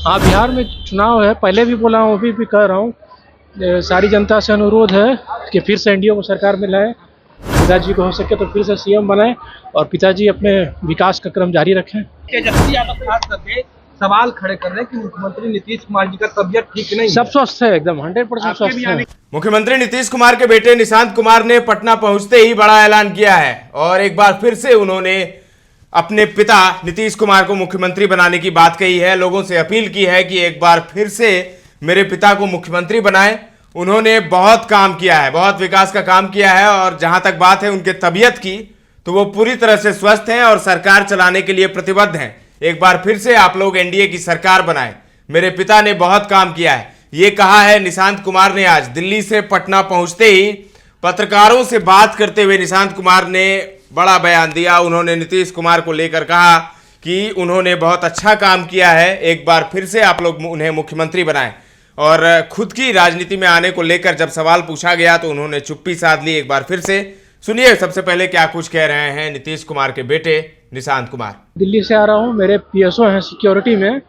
हाँ, बिहार में चुनाव है, पहले भी बोला हूँ, अभी भी कह रहा हूँ। सारी जनता से अनुरोध है कि फिर से एनडीए को सरकार में लाए, पिताजी को हो सके तो फिर से सीएम बनाएं और पिताजी अपने विकास का क्रम जारी रखें। तेजस्वी यादव खास करके सवाल खड़े कर रहे हैं कि मुख्यमंत्री नीतीश कुमार जी का तबीयत ठीक नहीं, सब स्वस्थ है, एकदम 100% स्वस्थ है। मुख्यमंत्री नीतीश कुमार के बेटे निशांत कुमार ने पटना पहुंचते ही बड़ा ऐलान किया है और एक बार फिर से उन्होंने अपने पिता नीतीश कुमार को मुख्यमंत्री बनाने की बात कही है। लोगों से अपील की है कि एक बार फिर से मेरे पिता को मुख्यमंत्री बनाएं। उन्होंने बहुत काम किया है, बहुत विकास का काम किया है और जहां तक बात है उनके तबीयत की, तो वो पूरी तरह से स्वस्थ हैं और सरकार चलाने के लिए प्रतिबद्ध हैं। एक बार फिर से आप लोग एनडीए की सरकार बनाएं, मेरे पिता ने बहुत काम किया है, ये कहा है निशांत कुमार ने। आज दिल्ली से पटना पहुंचते ही पत्रकारों से बात करते हुए निशांत कुमार ने बड़ा बयान दिया। उन्होंने नीतीश कुमार को लेकर कहा कि उन्होंने बहुत अच्छा काम किया है, एक बार फिर से आप लोग उन्हें मुख्यमंत्री बनाएं। और खुद की राजनीति में आने को लेकर जब सवाल पूछा गया तो उन्होंने चुप्पी साध ली। एक बार फिर से सुनिए सबसे पहले क्या कुछ कह रहे हैं नीतीश कुमार के बेटे निशांत कुमार। दिल्ली से आ रहा हूँ, मेरे पीएसओ हैं सिक्योरिटी में,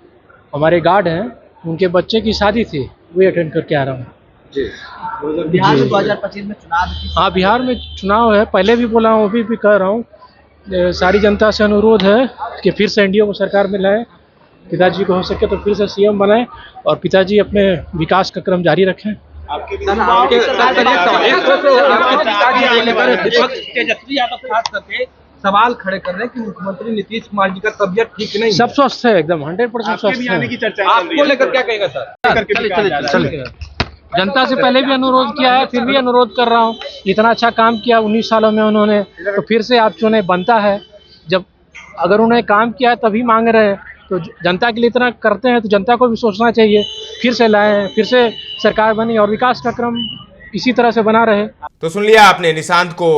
हमारे गार्ड हैं, उनके बच्चे की शादी थी, वही अटेंड करके आ रहा हूँ। बिहार में 2025 में चुनाव। हाँ, बिहार में चुनाव है, पहले भी बोला हूँ, अभी भी कह रहा हूँ। सारी जनता से अनुरोध है कि फिर से एनडीए को सरकार में लाए, पिताजी को हो सके तो फिर से सीएम बनाएं और पिताजी अपने विकास का क्रम जारी रखें। तेजस्वी यादव खास करके सवाल खड़े कर रहे हैं कि मुख्यमंत्री नीतीश कुमार जी का तबीयत ठीक नहीं, सब स्वस्थ है, एकदम 100% स्वस्थ है। आपको लेकर क्या कहेगा सर? जनता से पहले भी अनुरोध किया है, फिर भी अनुरोध कर रहा हूँ। इतना अच्छा काम किया 19 सालों में उन्होंने, तो फिर से आप चुने बनता है। जब अगर उन्होंने काम किया है तभी मांग रहे हैं, तो जनता के लिए इतना करते हैं तो जनता को भी सोचना चाहिए। फिर से लाए, फिर से सरकार बनी और विकास का क्रम इसी तरह से बना रहे। तो सुन लिया आपने निशांत को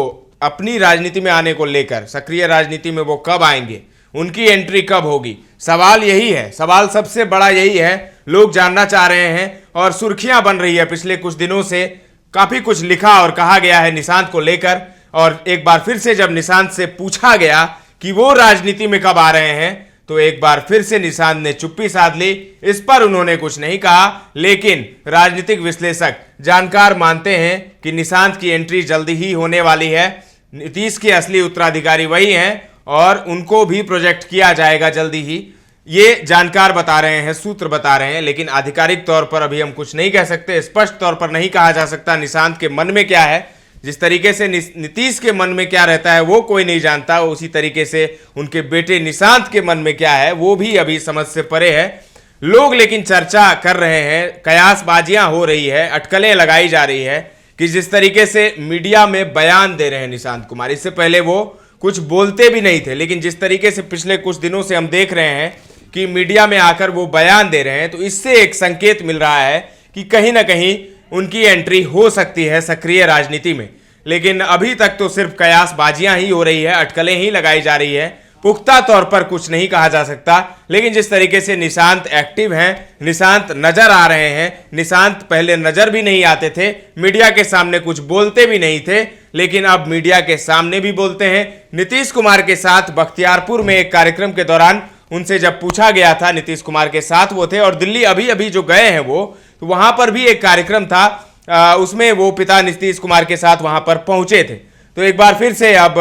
अपनी राजनीति में आने को लेकर, सक्रिय राजनीति में वो कब आएंगे, उनकी एंट्री कब होगी, सवाल यही है। सवाल सबसे बड़ा यही है, लोग जानना चाह रहे हैं और सुर्खियां बन रही है। पिछले कुछ दिनों से काफी कुछ लिखा और कहा गया है निशांत को लेकर, और एक बार फिर से जब निशांत से पूछा गया कि वो राजनीति में कब आ रहे हैं, तो एक बार फिर से निशांत ने चुप्पी साध ली। इस पर उन्होंने कुछ नहीं कहा, लेकिन राजनीतिक विश्लेषक, जानकार मानते हैं कि निशांत की एंट्री जल्दी ही होने वाली है। नीतीश के असली उत्तराधिकारी वही हैं और उनको भी प्रोजेक्ट किया जाएगा जल्दी ही, ये जानकार बता रहे हैं, सूत्र बता रहे हैं। लेकिन आधिकारिक तौर पर अभी हम कुछ नहीं कह सकते, स्पष्ट तौर पर नहीं कहा जा सकता निशांत के मन में क्या है। जिस तरीके से नीतीश के मन में क्या रहता है वो कोई नहीं जानता, उसी तरीके से उनके बेटे निशांत के मन में क्या है वो भी अभी समझ से परे है। लोग लेकिन चर्चा कर रहे हैं, कयासबाजियां हो रही है, अटकलें लगाई जा रही है कि जिस तरीके से मीडिया में बयान दे रहे हैं निशांत कुमार, इससे पहले वो कुछ बोलते भी नहीं थे, लेकिन जिस तरीके से पिछले कुछ दिनों से हम देख रहे हैं कि मीडिया में आकर वो बयान दे रहे हैं, तो इससे एक संकेत मिल रहा है कि कहीं ना कहीं उनकी एंट्री हो सकती है सक्रिय राजनीति में। लेकिन अभी तक तो सिर्फ कयासबाजियां ही हो रही है, अटकलें ही लगाई जा रही है, पुख्ता तौर पर कुछ नहीं कहा जा सकता। लेकिन जिस तरीके से निशांत एक्टिव हैं, निशांत नजर आ रहे हैं, निशांत पहले नजर भी नहीं आते थे, मीडिया के सामने कुछ बोलते भी नहीं थे, लेकिन अब मीडिया के सामने भी बोलते हैं। नीतीश कुमार के साथ बख्तियारपुर में एक कार्यक्रम के दौरान उनसे जब पूछा गया था, नीतीश कुमार के साथ वो थे, और दिल्ली अभी अभी जो गए हैं वो, तो वहां पर भी एक कार्यक्रम था, उसमें वो पिता नीतीश कुमार के साथ वहां पर पहुंचे थे। तो एक बार फिर से अब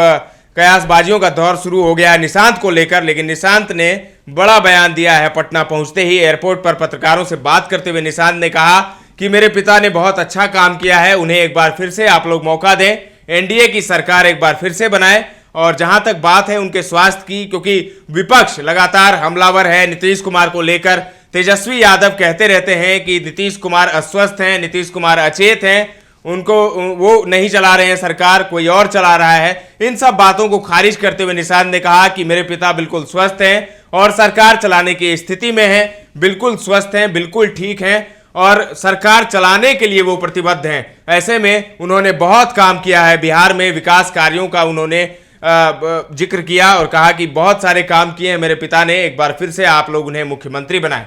कयासबाजियों का दौर शुरू हो गया है निशांत को लेकर। लेकिन निशांत ने बड़ा बयान दिया है। पटना पहुंचते ही एयरपोर्ट पर पत्रकारों से बात करते हुए निशांत ने कहा कि मेरे पिता ने बहुत अच्छा काम किया है, उन्हें एक बार फिर से आप लोग मौका दें, एनडीए की सरकार एक बार फिर से बनाए। और जहां तक बात है उनके स्वास्थ्य की, क्योंकि विपक्ष लगातार हमलावर है नीतीश कुमार को लेकर, तेजस्वी यादव कहते रहते हैं कि नीतीश कुमार अस्वस्थ हैं, नीतीश कुमार अचेत हैं, उनको वो नहीं चला रहे हैं सरकार, कोई और चला रहा है। इन सब बातों को खारिज करते हुए निशांत ने कहा कि मेरे पिता बिल्कुल स्वस्थ हैं और सरकार चलाने की स्थिति में हैं, बिल्कुल स्वस्थ हैं, बिल्कुल ठीक हैं और सरकार चलाने के लिए वो प्रतिबद्ध हैं। ऐसे में उन्होंने बहुत काम किया है बिहार में, विकास कार्यों का उन्होंने जिक्र किया और कहा कि बहुत सारे काम किए हैं मेरे पिता ने, एक बार फिर से आप लोग उन्हें मुख्यमंत्री बनाएं।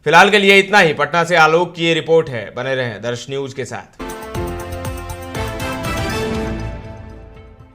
फिलहाल के लिए इतना ही। पटना से आलोक की ये रिपोर्ट है, बने रहें दर्श न्यूज के साथ।